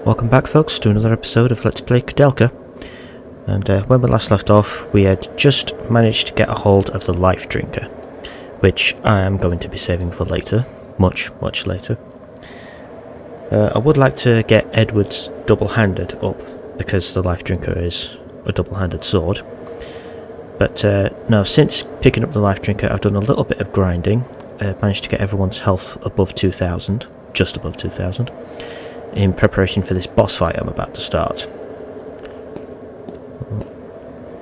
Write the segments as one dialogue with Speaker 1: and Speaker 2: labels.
Speaker 1: Welcome back, folks, to another episode of Let's Play Koudelka. And when we last left off, we had just managed to get a hold of the life drinker, which I am going to be saving for later, much later. I would like to get Edward's double-handed up, because the life drinker is a double-handed sword. But no, since picking up the life drinker, I've done a little bit of grinding, managed to get everyone's health above 2,000, just above 2,000. In preparation for this boss fight I'm about to start.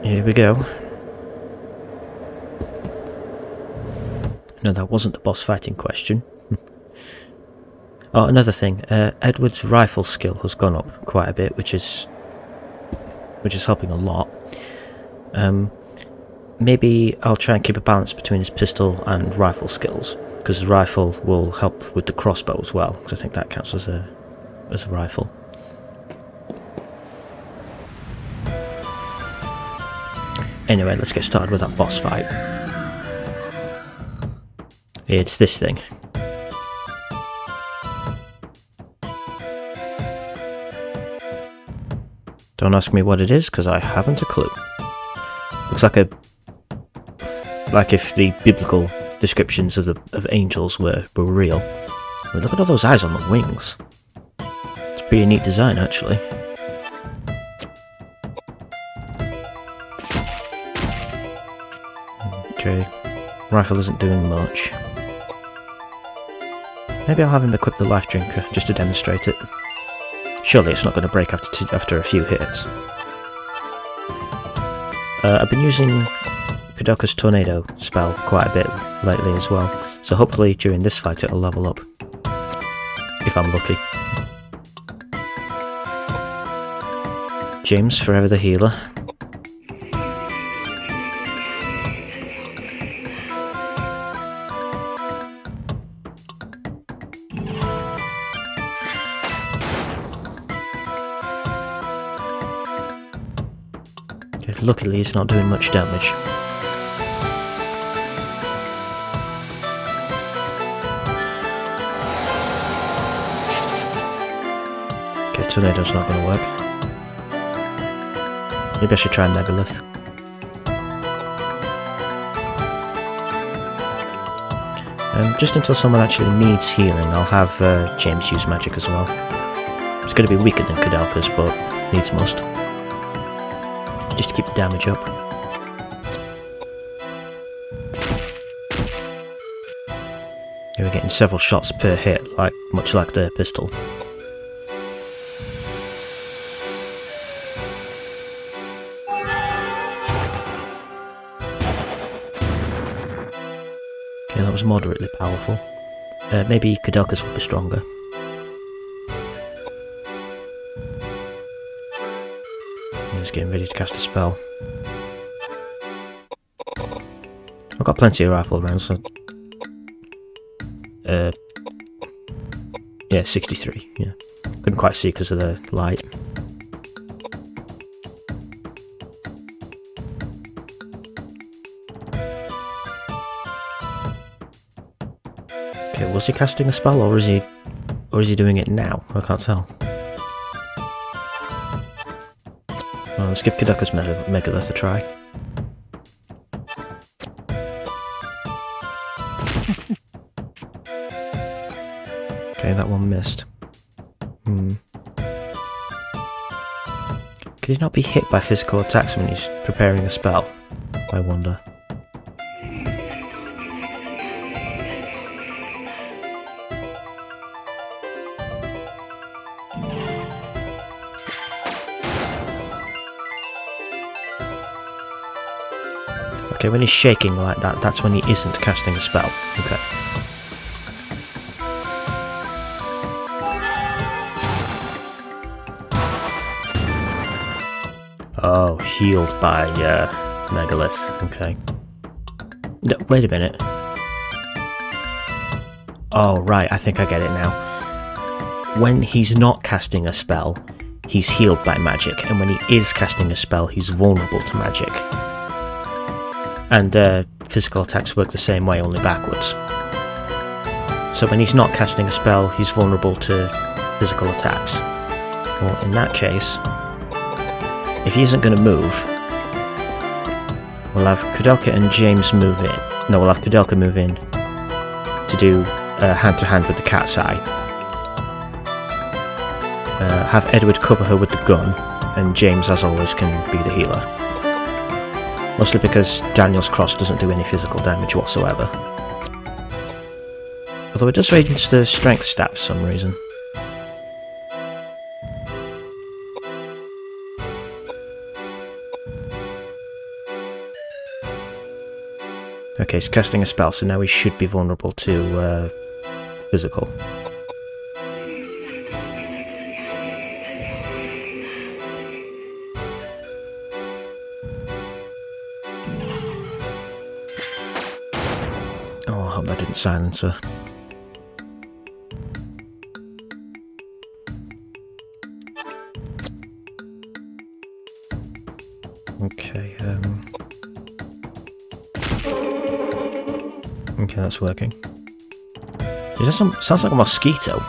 Speaker 1: Here we go. No, that wasn't the boss fight in question. Oh, another thing. Edward's rifle skill has gone up quite a bit, which is helping a lot. Maybe I'll try and keep a balance between his pistol and rifle skills, because the rifle will help with the crossbow as well, because I think that counts as a rifle. Anyway, let's get started with that boss fight. It's this thing. Don't ask me what it is, because I haven't a clue. Looks like if the biblical descriptions of angels were real. I mean, look at all those eyes on the wings. Pretty neat design, actually. Okay, rifle isn't doing much. Maybe I'll have him equip the life drinker just to demonstrate it. Surely it's not going to break after a few hits. I've been using Koudelka's tornado spell quite a bit lately as well, so hopefully during this fight it'll level up. If I'm lucky. James, forever the healer. Okay, luckily he's not doing much damage. Okay, tornado's not going to work. Maybe I should try Megalith. Just until someone actually needs healing, I'll have James use magic as well. It's going to be weaker than Koudelka's, but needs must. Just to keep the damage up. Yeah, we're getting several shots per hit, much like the pistol. That was moderately powerful. Maybe Koudelka's will be stronger. He's getting ready to cast a spell. I've got plenty of rifle rounds, so... yeah, 63, yeah. Couldn't quite see because of the light. Okay, was he casting a spell, or is he doing it now? I can't tell. Well, let's give Koudelka's Megalith a try. Okay, that one missed. Could he not be hit by physical attacks when he's preparing a spell? I wonder. Okay, when he's shaking like that, that's when he isn't casting a spell. Okay. Oh, healed by Megalith. Okay. No, wait a minute. Oh, right, I think I get it now. When he's not casting a spell, he's healed by magic, and when he is casting a spell, he's vulnerable to magic. And physical attacks work the same way, only backwards. So when he's not casting a spell, he's vulnerable to physical attacks. Well, in that case, if he isn't going to move, we'll have Koudelka and James move in. No, we'll have Koudelka move in to do hand-to-hand with the cat's eye. Have Edward cover her with the gun, and James, as always, can be the healer. Mostly because Daniel's cross doesn't do any physical damage whatsoever. Although it does range the strength stat for some reason. Okay, he's casting a spell, so now he should be vulnerable to physical. Oh, I hope that didn't silence her. Okay, okay, that's working. It sounds like a mosquito.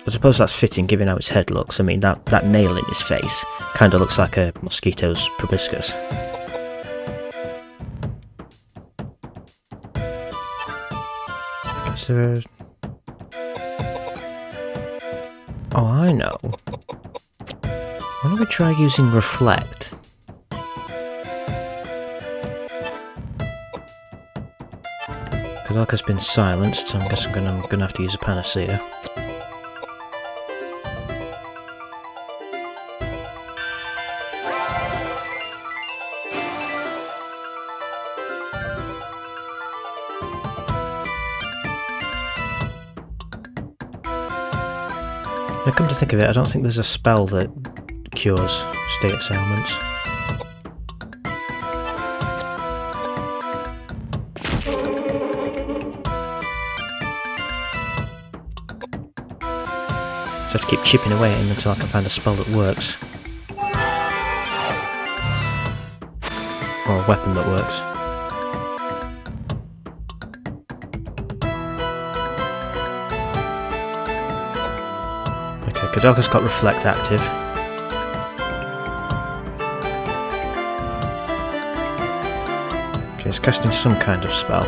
Speaker 1: I suppose that's fitting, given how his head looks. I mean, that nail in his face kind of looks like a mosquito's proboscis. Is there a... Oh, I know. Why don't we try using Reflect? Koudelka's been silenced, so I'm guessing I'm gonna have to use a panacea. Now, come to think of it, I don't think there's a spell that cures status ailments. Just have to keep chipping away at him until I can find a spell that works. Or a weapon that works. Okay, Koudelka's got Reflect active. Okay, he's casting some kind of spell.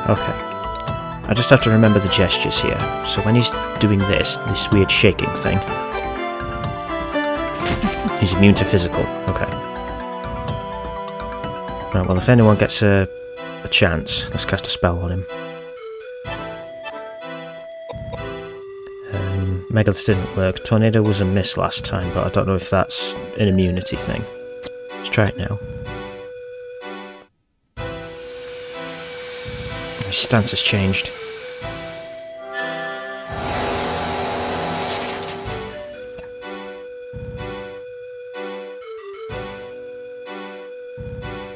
Speaker 1: Okay. I just have to remember the gestures here. So when he's doing this weird shaking thing, he's immune to physical. Okay. Right, well, if anyone gets a chance, let's cast a spell on him. Megalith didn't work. Tornado was a miss last time, but I don't know if that's an immunity thing. Let's try it now. His stance has changed.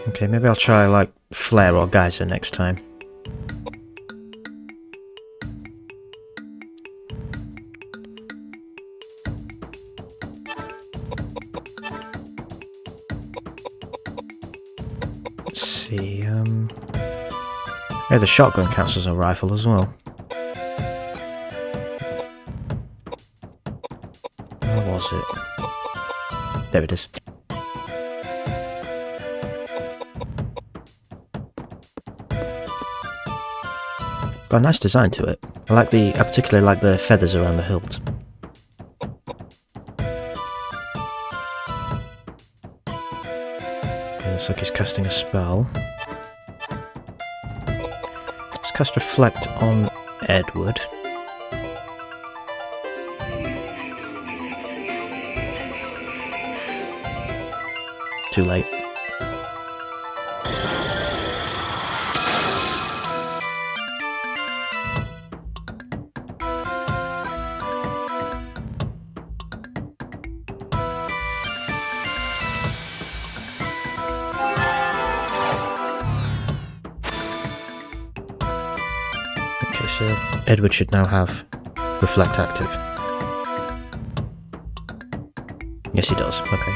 Speaker 1: Okay, maybe I'll try, like, Flare or Geyser next time. Let's see, yeah, the shotgun counts as a rifle as well. Where was it? There it is. Got a nice design to it. I particularly like the feathers around the hilt. Okay, looks like he's casting a spell. Let's cast Reflect on Edward. Too late. So Edward should now have Reflect active. Yes, he does. Okay.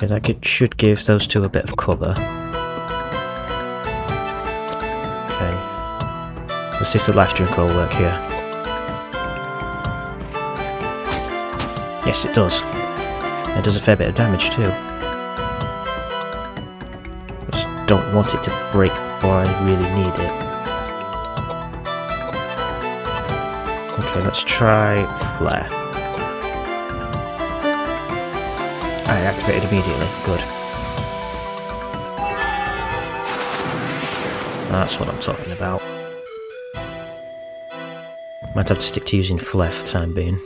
Speaker 1: Okay, should give those two a bit of cover. Okay. Let's see if the life drink will work here. Yes, it does. It does a fair bit of damage too. I just don't want it to break before I really need it. Okay, let's try Flare. I activated immediately. Good. That's what I'm talking about. Might have to stick to using Flare for the time being.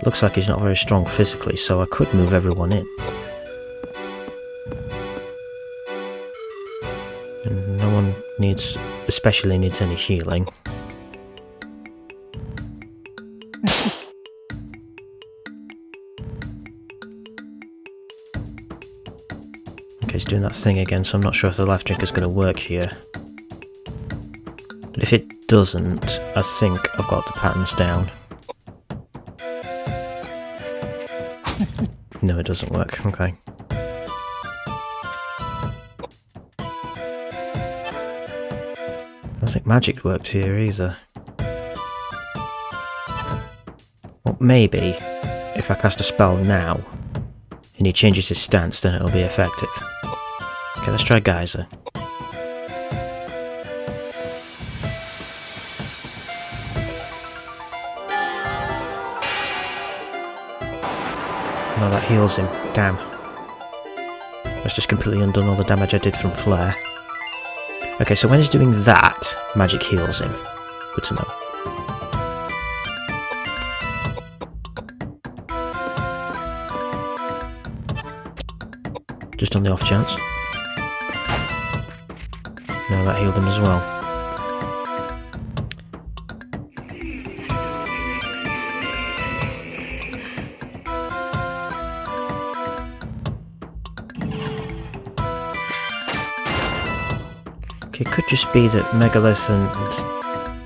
Speaker 1: Looks like he's not very strong physically, so I could move everyone in. And no one especially needs any healing. Okay, he's doing that thing again, so I'm not sure if the life drink is going to work here. But if it doesn't, I think I've got the patterns down. No, it doesn't work. Okay. I don't think magic worked here either. Well, maybe if I cast a spell now and he changes his stance, then it'll be effective. Okay, let's try Geyser. No, that heals him. Damn. That's just completely undone all the damage I did from Flare. Okay, so when he's doing that, magic heals him. Good to know. Just on the off chance. No, that healed him as well. Okay, it could just be that Megalith and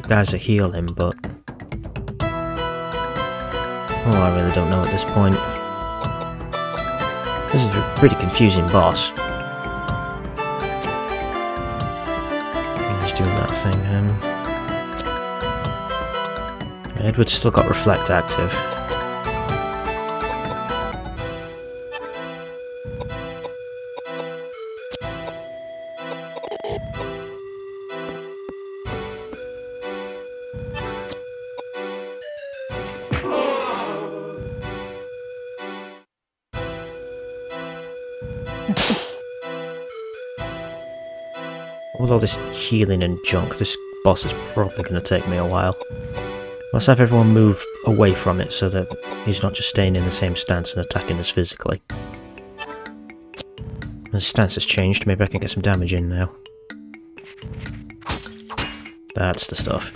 Speaker 1: Geyser heal him, but... oh, I really don't know at this point. This is a pretty confusing boss. He's doing that thing. Edward's still got Reflect active. With all this healing and junk, this boss is probably going to take me a while. Let's have everyone move away from it so that he's not just staying in the same stance and attacking us physically. His stance has changed, maybe I can get some damage in now. That's the stuff.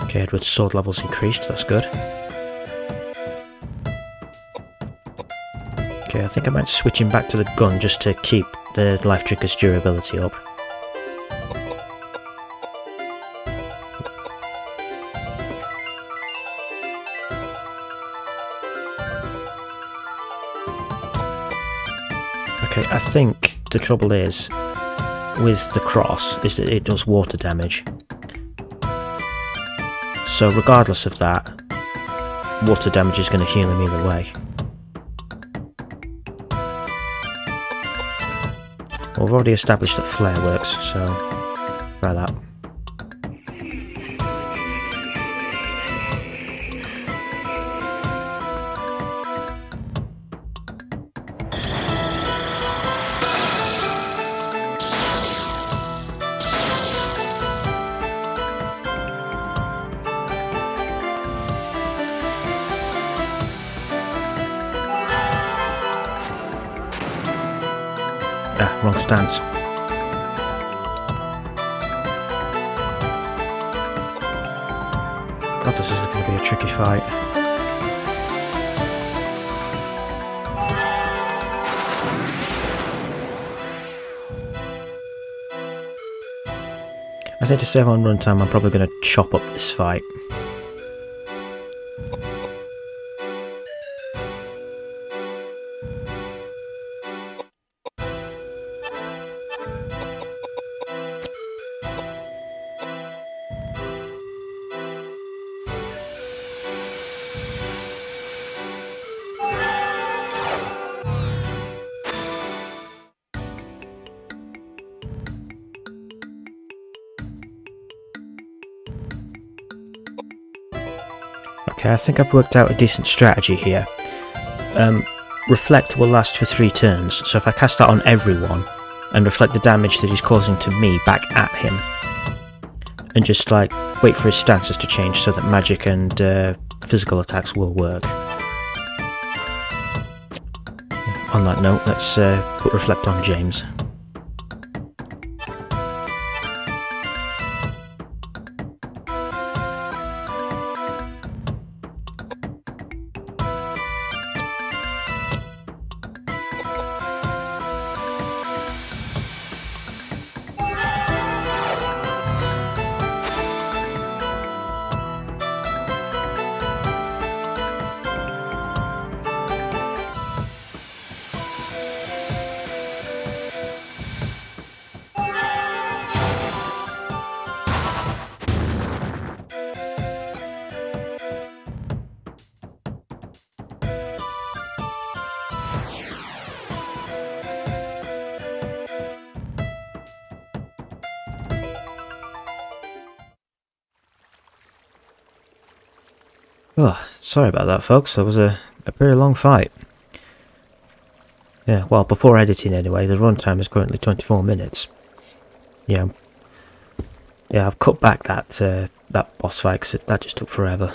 Speaker 1: Okay, Edward's sword level's increased, that's good. Okay, I think I might switch him back to the gun just to keep the life drinker's durability up. Okay, I think the trouble is with the cross is that it does water damage. So regardless of that, water damage is going to heal him either way. Well, we've already established that Flare works, so try that. Ah, wrong stance. God, this is going to be a tricky fight. I think to save on runtime, I'm probably going to chop up this fight. Okay, I think I've worked out a decent strategy here. Reflect will last for 3 turns, so if I cast that on everyone, and reflect the damage that he's causing to me back at him, and just like wait for his stances to change so that magic and physical attacks will work. On that note, let's put reflect on James. Oh, sorry about that, folks. That was a very long fight. Yeah, well, before editing anyway, the runtime is currently 24 minutes. Yeah, I've cut back that boss fight because that just took forever.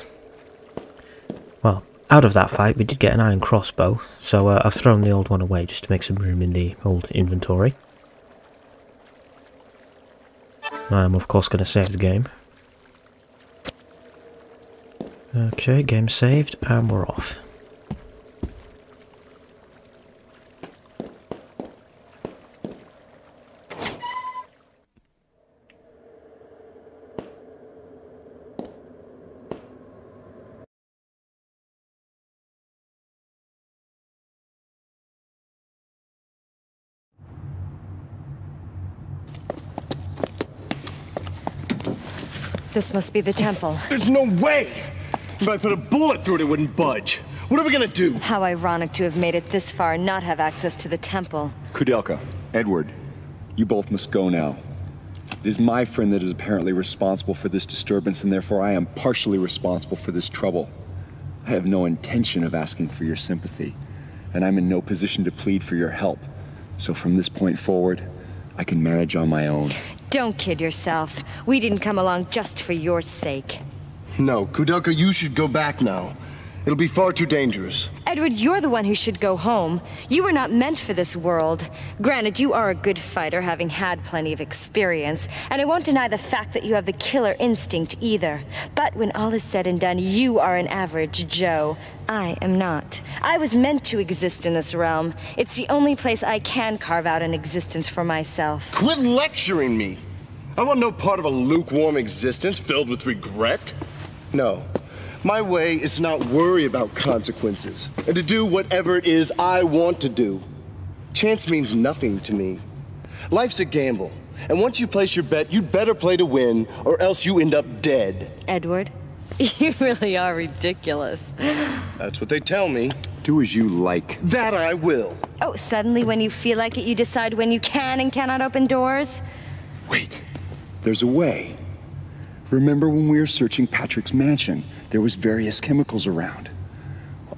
Speaker 1: Well, out of that fight, we did get an iron crossbow, so I've thrown the old one away just to make some room in the old inventory. I'm, of course, going to save the game. Okay, game saved, and we're off.
Speaker 2: This must be the temple.
Speaker 3: There's no way! If I put a bullet through it, it wouldn't budge. What are we gonna do?
Speaker 2: How ironic to have made it this far and not have access to the temple.
Speaker 4: Koudelka, Edward, you both must go now. It is my friend that is apparently responsible for this disturbance, and therefore I am partially responsible for this trouble. I have no intention of asking for your sympathy, and I'm in no position to plead for your help. So from this point forward, I can manage on my own.
Speaker 2: Don't kid yourself. We didn't come along just for your sake.
Speaker 3: No, Koudelka, you should go back now. It'll be far too dangerous.
Speaker 2: Edward, you're the one who should go home. You were not meant for this world. Granted, you are a good fighter, having had plenty of experience, and I won't deny the fact that you have the killer instinct either. But when all is said and done, you are an average Joe. I am not. I was meant to exist in this realm. It's the only place I can carve out an existence for myself.
Speaker 3: Quit lecturing me! I want no part of a lukewarm existence filled with regret. No. My way is to not worry about consequences, and to do whatever it is I want to do. Chance means nothing to me. Life's a gamble, and once you place your bet, you'd better play to win, or else you end up dead.
Speaker 2: Edward, you really are ridiculous.
Speaker 3: That's what they tell me.
Speaker 4: Do as you like.
Speaker 3: That I will.
Speaker 2: Oh, suddenly when you feel like it, you decide when you can and cannot open doors?
Speaker 4: Wait, there's a way. Remember when we were searching Patrick's mansion? There was various chemicals around.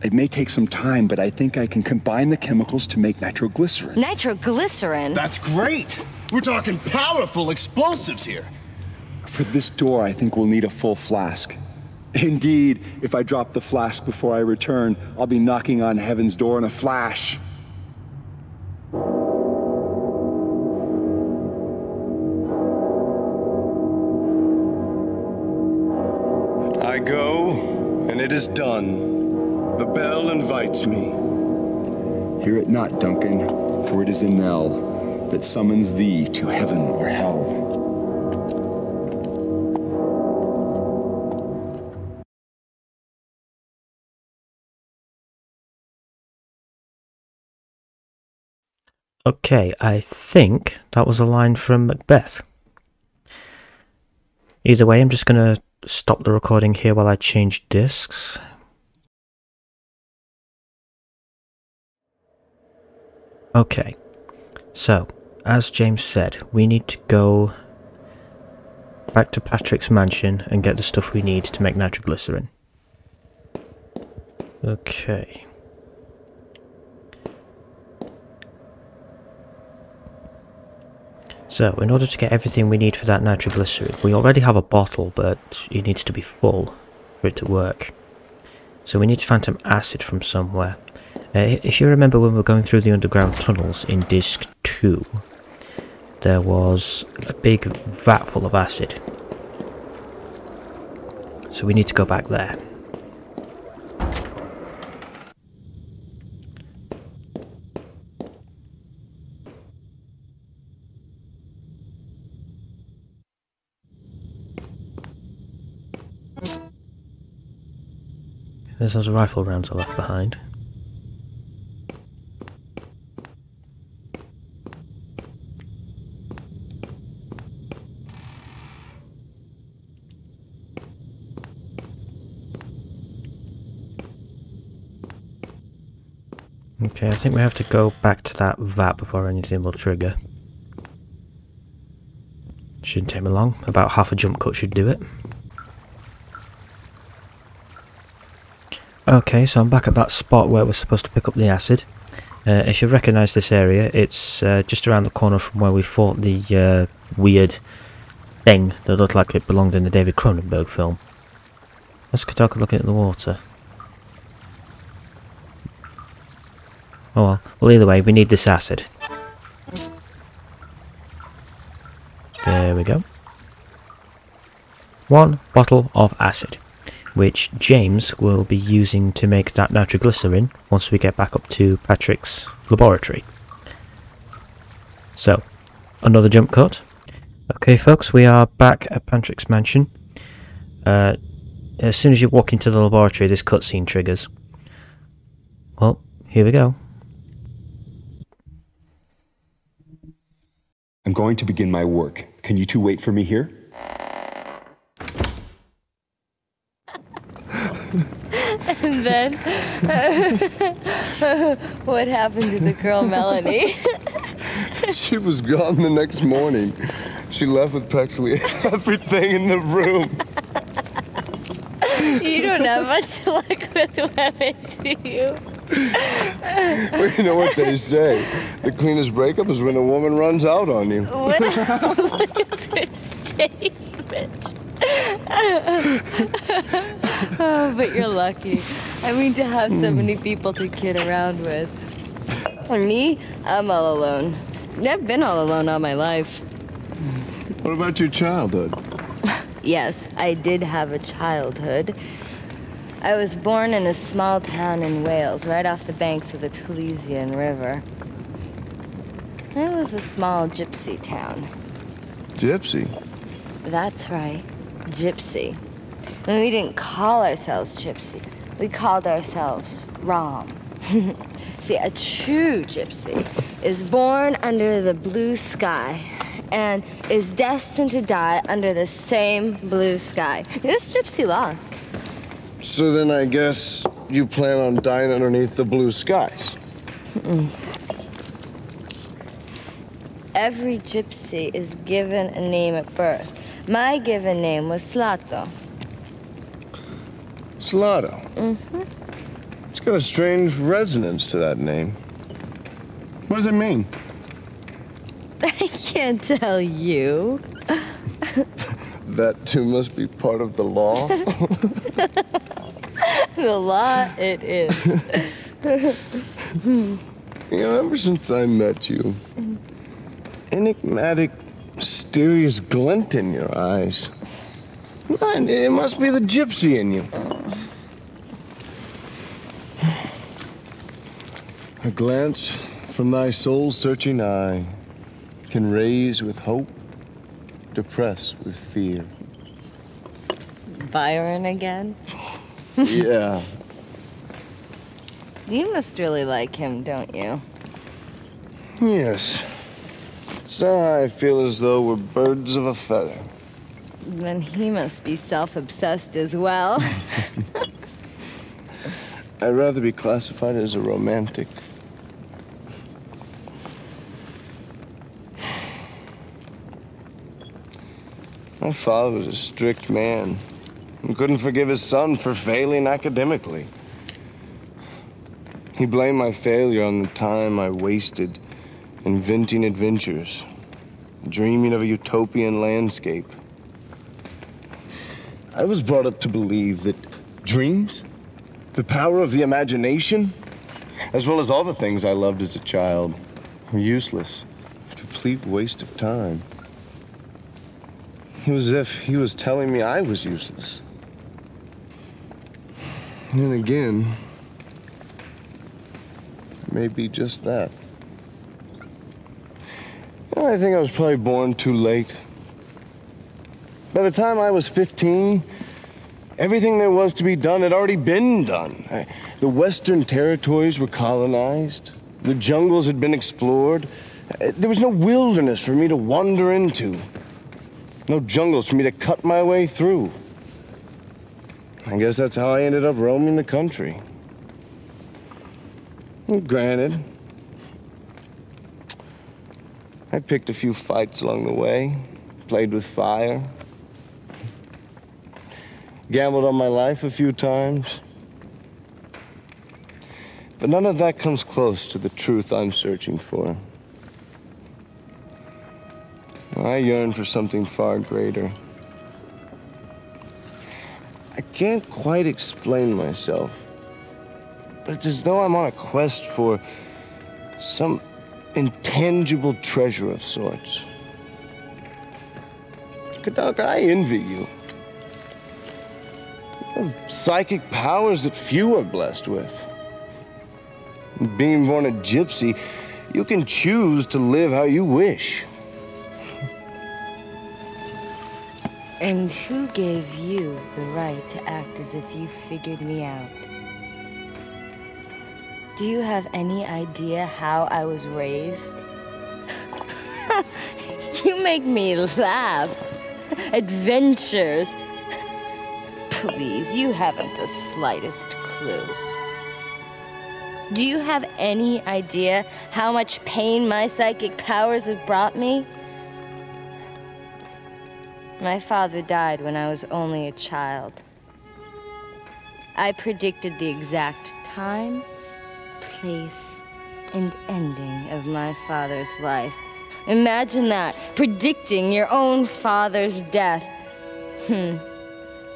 Speaker 4: It may take some time, but I think I can combine the chemicals to make nitroglycerin.
Speaker 2: Nitroglycerin?
Speaker 3: That's great! We're talking powerful explosives here.
Speaker 4: For this door, I think we'll need a full flask. Indeed, if I drop the flask before I return, I'll be knocking on heaven's door in a flash.
Speaker 3: I go, and it is done. The bell invites me.
Speaker 4: Hear it not, Duncan, for it is a knell that summons thee to heaven or hell.
Speaker 1: Okay, I think that was a line from Macbeth. Either way, I'm just going to stop the recording here while I change discs. Okay, so, as James said, we need to go back to Patrick's mansion and get the stuff we need to make nitroglycerin. Okay. So, in order to get everything we need for that nitroglycerin, we already have a bottle, but it needs to be full for it to work. So we need to find some acid from somewhere. If you remember when we were going through the underground tunnels in Disc 2, there was a big vat full of acid. So we need to go back there. There's those rifle rounds I left behind. Okay, I think we have to go back to that vat before anything will trigger. Shouldn't take me long, about half a jump cut should do it. Okay, so I'm back at that spot where we're supposed to pick up the acid. If you recognise this area, it's just around the corner from where we fought the weird thing that looked like it belonged in the David Cronenberg film. Let's Koudelka looking at the water. Oh well, either way, we need this acid. There we go. 1 bottle of acid, which James will be using to make that nitroglycerin once we get back up to Patrick's laboratory. So, another jump cut. Okay folks, we are back at Patrick's mansion. As soon as you walk into the laboratory, this cutscene triggers. Well, here we go.
Speaker 4: I'm going to begin my work. Can you two wait for me here?
Speaker 2: And then, what happened to the girl Melanie?
Speaker 3: She was gone the next morning. She left with practically everything in the room.
Speaker 2: You don't have much luck with women, do you?
Speaker 3: Well, you know what they say. The cleanest breakup is when a woman runs out on you.
Speaker 2: What else is her statement? Oh, but you're lucky. I mean, to have so many people to kid around with. For me, I'm all alone. I've been all alone all my life.
Speaker 3: What about your childhood?
Speaker 2: Yes, I did have a childhood. I was born in a small town in Wales, right off the banks of the Taliesin River. It was a small gypsy town.
Speaker 3: Gypsy?
Speaker 2: That's right, gypsy. And we didn't call ourselves gypsy. We called ourselves Rom. See, a true gypsy is born under the blue sky and is destined to die under the same blue sky. It's gypsy law.
Speaker 3: So then I guess you plan on dying underneath the blue skies.
Speaker 2: Every gypsy is given a name at birth. My given name was Slato.
Speaker 3: Slato? Mm-hmm. It's got a strange resonance to that name. What does it mean?
Speaker 2: I can't tell you.
Speaker 3: That too must be part of the law.
Speaker 2: The law it is.
Speaker 3: You know, ever since I met you, enigmatic, mysterious glint in your eyes. Man, it must be the gypsy in you. A glance from thy soul-searching eye can raise with hope, depress with fear.
Speaker 2: Byron again?
Speaker 3: Yeah.
Speaker 2: You must really like him, don't you?
Speaker 3: Yes. So I feel as though we're birds of a feather.
Speaker 2: Then he must be self-obsessed as well.
Speaker 3: I'd rather be classified as a romantic. My father was a strict man and couldn't forgive his son for failing academically. He blamed my failure on the time I wasted inventing adventures, dreaming of a utopian landscape. I was brought up to believe that dreams, the power of the imagination, as well as all the things I loved as a child, were useless, a complete waste of time. It was as if he was telling me I was useless. And then again, maybe just that. I think I was probably born too late. By the time I was 15, everything there was to be done had already been done. The Western territories were colonized. The jungles had been explored. There was no wilderness for me to wander into. No jungles for me to cut my way through. I guess that's how I ended up roaming the country. And granted, I picked a few fights along the way, played with fire, gambled on my life a few times. But none of that comes close to the truth I'm searching for. I yearn for something far greater. I can't quite explain myself, but it's as though I'm on a quest for some intangible treasure of sorts. Koudelka, I envy you. You have psychic powers that few are blessed with. Being born a gypsy, you can choose to live how you wish.
Speaker 2: And who gave you the right to act as if you figured me out? Do you have any idea how I was raised? You make me laugh. Adventures. Please, you haven't the slightest clue. Do you have any idea how much pain my psychic powers have brought me? My father died when I was only a child. I predicted the exact time, place, and ending of my father's life. Imagine that, predicting your own father's death. No,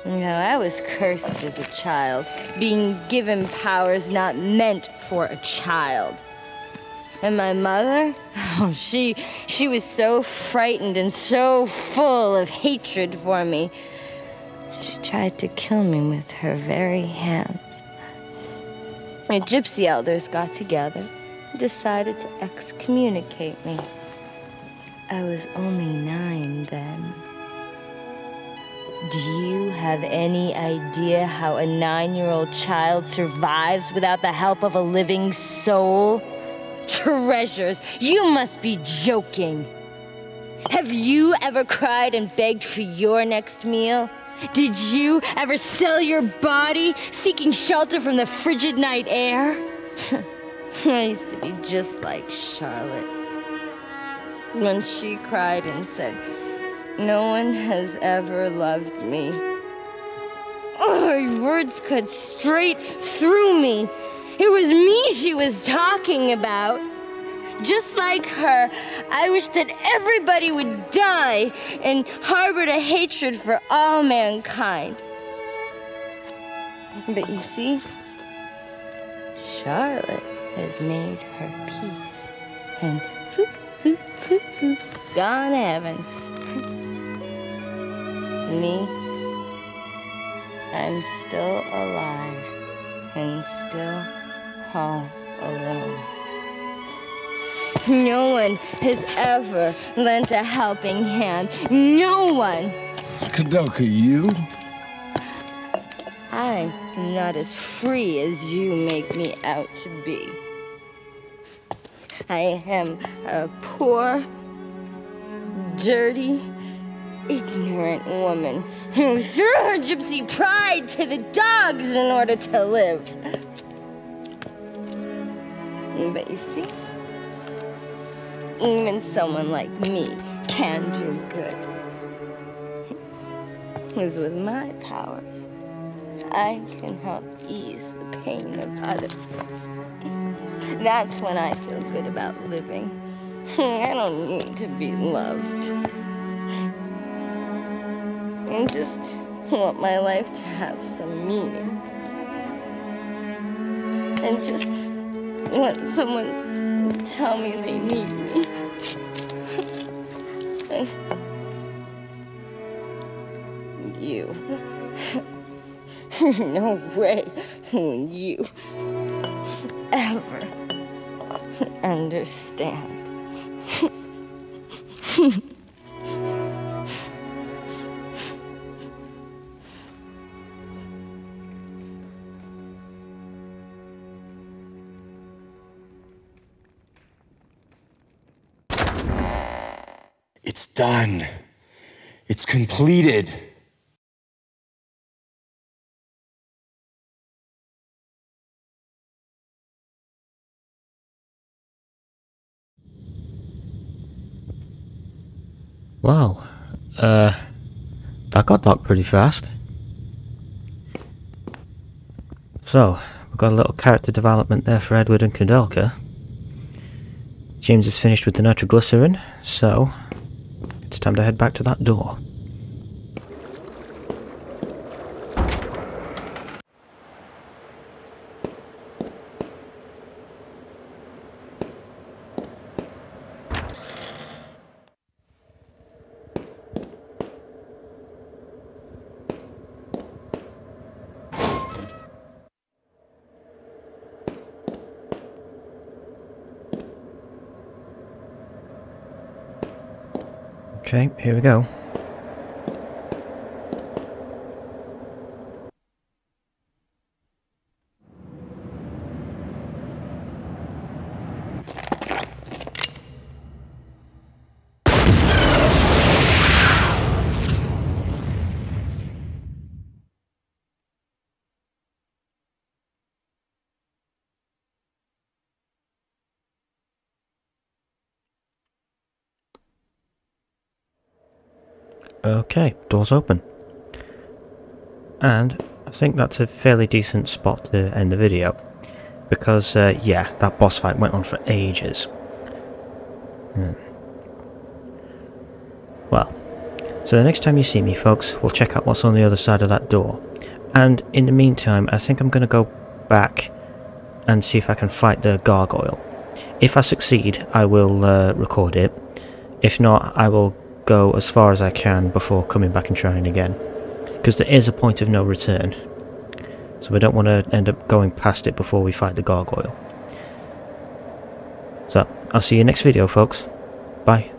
Speaker 2: I was cursed as a child, being given powers not meant for a child. And my mother? Oh, she was so frightened and so full of hatred for me. She tried to kill me with her very hands. The gypsy elders got together and decided to excommunicate me. I was only 9 then. Do you have any idea how a 9-year-old child survives without the help of a living soul? Treasures, you must be joking. Have you ever cried and begged for your next meal? Did you ever sell your body, seeking shelter from the frigid night air? I used to be just like Charlotte. When she cried and said, "No one has ever loved me." Oh, her words cut straight through me. It was me she was talking about. Just like her, I wish that everybody would die and harbored a hatred for all mankind. But you see, Charlotte has made her peace and gone to heaven. Me, I'm still alive and still all alone. No one has ever lent a helping hand. No one.
Speaker 3: Koudelka, you?
Speaker 2: I am not as free as you make me out to be. I am a poor, dirty, ignorant woman who threw her gypsy pride to the dogs in order to live. But you see, even someone like me can do good. Because with my powers, I can help ease the pain of others. That's when I feel good about living. I don't need to be loved. I just want my life to have some meaning. And just want someone to tell me they need me. You. No way will you ever understand.
Speaker 4: It's done. It's completed.
Speaker 1: Wow, that got dark pretty fast. So, we've got a little character development there for Edward and Koudelka. James is finished with the nitroglycerin, so it's time to head back to that door. Okay, here we go. Okay, door's open. And I think that's a fairly decent spot to end the video. Because, yeah, that boss fight went on for ages. Well, so the next time you see me, folks, we'll check out what's on the other side of that door. And in the meantime, I think I'm going to go back and see if I can fight the gargoyle. If I succeed, I will record it. If not, I will go as far as I can before coming back and trying again, because there is a point of no return, so we don't want to end up going past it before we fight the gargoyle. So I'll see you next video, folks. Bye.